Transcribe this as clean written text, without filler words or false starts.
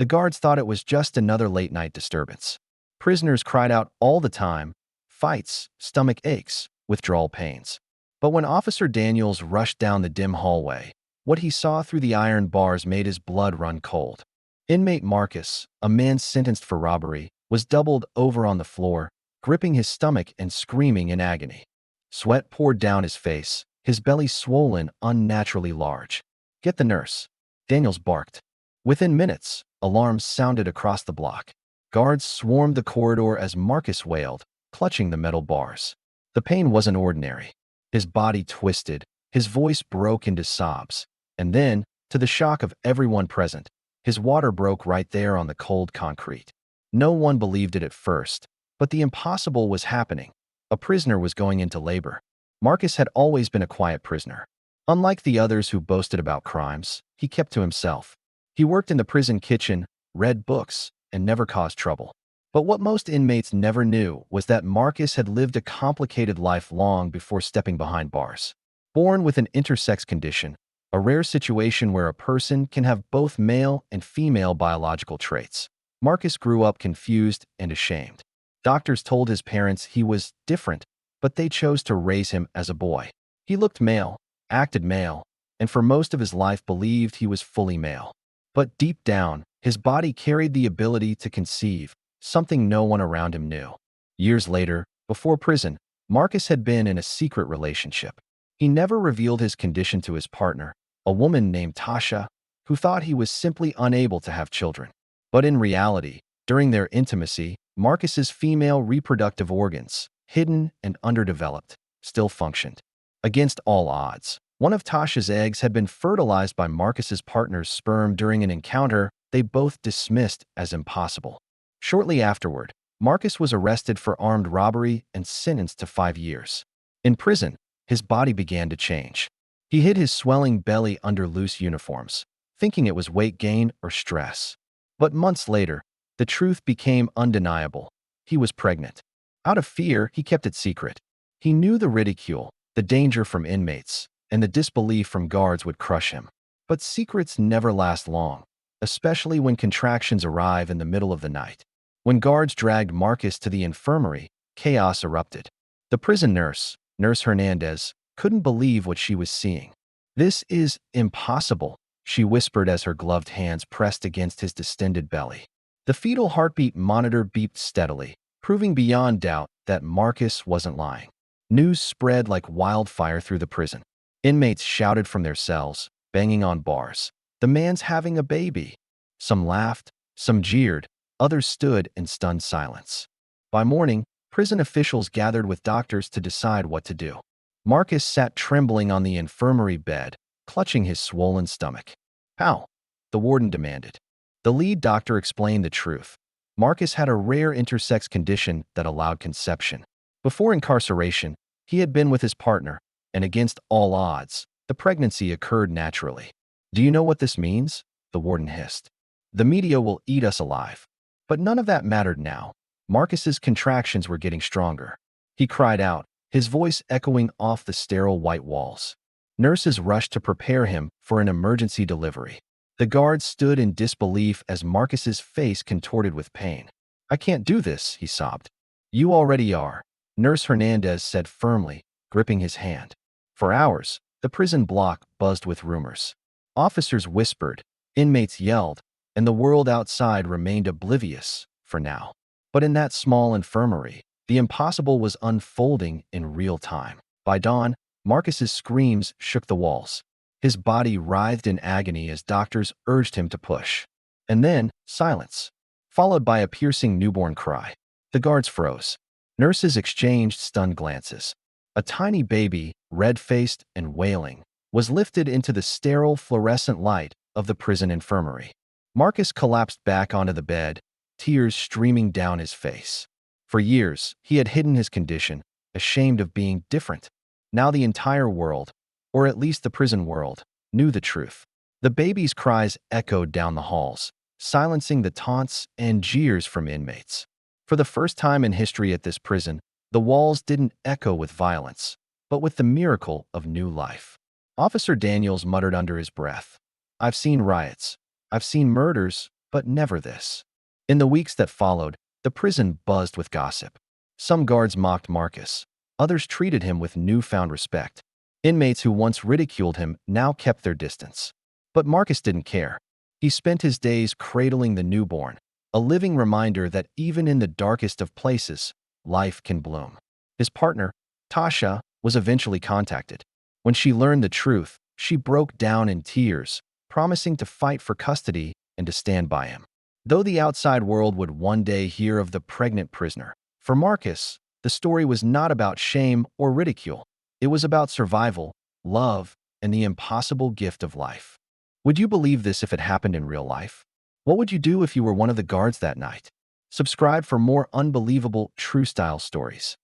The guards thought it was just another late-night disturbance. Prisoners cried out all the time, fights, stomach aches, withdrawal pains. But when Officer Daniels rushed down the dim hallway, what he saw through the iron bars made his blood run cold. Inmate Marcus, a man sentenced for robbery, was doubled over on the floor, gripping his stomach and screaming in agony. Sweat poured down his face, his belly swollen unnaturally large. "Get the nurse," Daniels barked. Within minutes, alarms sounded across the block. Guards swarmed the corridor as Marcus wailed, clutching the metal bars. The pain wasn't ordinary. His body twisted, his voice broke into sobs, and then, to the shock of everyone present, his water broke right there on the cold concrete. No one believed it at first, but the impossible was happening. A prisoner was going into labor. Marcus had always been a quiet prisoner. Unlike the others who boasted about crimes, he kept to himself. He worked in the prison kitchen, read books, and never caused trouble. But what most inmates never knew was that Marcus had lived a complicated life long before stepping behind bars. Born with an intersex condition, a rare situation where a person can have both male and female biological traits, Marcus grew up confused and ashamed. Doctors told his parents he was different, but they chose to raise him as a boy. He looked male, acted male, and for most of his life believed he was fully male. But deep down, his body carried the ability to conceive, something no one around him knew. Years later, before prison, Marcus had been in a secret relationship. He never revealed his condition to his partner, a woman named Tasha, who thought he was simply unable to have children. But in reality, during their intimacy, Marcus's female reproductive organs, hidden and underdeveloped, still functioned. Against all odds, one of Tasha's eggs had been fertilized by Marcus's partner's sperm during an encounter they both dismissed as impossible. Shortly afterward, Marcus was arrested for armed robbery and sentenced to 5 years. In prison, his body began to change. He hid his swelling belly under loose uniforms, thinking it was weight gain or stress. But months later, the truth became undeniable. He was pregnant. Out of fear, he kept it secret. He knew the ridicule, the danger from inmates, and the disbelief from guards would crush him. But secrets never last long, especially when contractions arrive in the middle of the night. When guards dragged Marcus to the infirmary, chaos erupted. The prison nurse, Nurse Hernandez, couldn't believe what she was seeing. "This is impossible," she whispered as her gloved hands pressed against his distended belly. The fetal heartbeat monitor beeped steadily, proving beyond doubt that Marcus wasn't lying. News spread like wildfire through the prison. Inmates shouted from their cells, banging on bars, "The man's having a baby." Some laughed, some jeered, others stood in stunned silence. By morning, prison officials gathered with doctors to decide what to do. Marcus sat trembling on the infirmary bed, clutching his swollen stomach. "How?" the warden demanded. The lead doctor explained the truth. Marcus had a rare intersex condition that allowed conception. Before incarceration, he had been with his partner, and against all odds, the pregnancy occurred naturally. "Do you know what this means?" the warden hissed. "The media will eat us alive." But none of that mattered now. Marcus's contractions were getting stronger. He cried out, his voice echoing off the sterile white walls. Nurses rushed to prepare him for an emergency delivery. The guards stood in disbelief as Marcus's face contorted with pain. "I can't do this," he sobbed. "You already are," Nurse Hernandez said firmly, gripping his hand. For hours, the prison block buzzed with rumors. Officers whispered, inmates yelled, and the world outside remained oblivious, for now. But in that small infirmary, the impossible was unfolding in real time. By dawn, Marcus's screams shook the walls. His body writhed in agony as doctors urged him to push. And then, silence, followed by a piercing newborn cry. The guards froze. Nurses exchanged stunned glances. A tiny baby, red-faced and wailing, was lifted into the sterile fluorescent light of the prison infirmary. Marcus collapsed back onto the bed, tears streaming down his face. For years, he had hidden his condition, ashamed of being different. Now the entire world, or at least the prison world, knew the truth. The baby's cries echoed down the halls, silencing the taunts and jeers from inmates. For the first time in history at this prison, the walls didn't echo with violence, but with the miracle of new life. Officer Daniels muttered under his breath, "I've seen riots. I've seen murders, but never this. In the weeks that followed, the prison buzzed with gossip. Some guards mocked Marcus. Others treated him with newfound respect. Inmates who once ridiculed him now kept their distance. But Marcus didn't care. He spent his days cradling the newborn, a living reminder that even in the darkest of places, life can bloom. His partner, Tasha, was eventually contacted. When she learned the truth, she broke down in tears, promising to fight for custody and to stand by him. Though the outside world would one day hear of the pregnant prisoner, for Marcus, the story was not about shame or ridicule. It was about survival, love, and the impossible gift of life. Would you believe this if it happened in real life? What would you do if you were one of the guards that night? Subscribe for more unbelievable, true-style stories.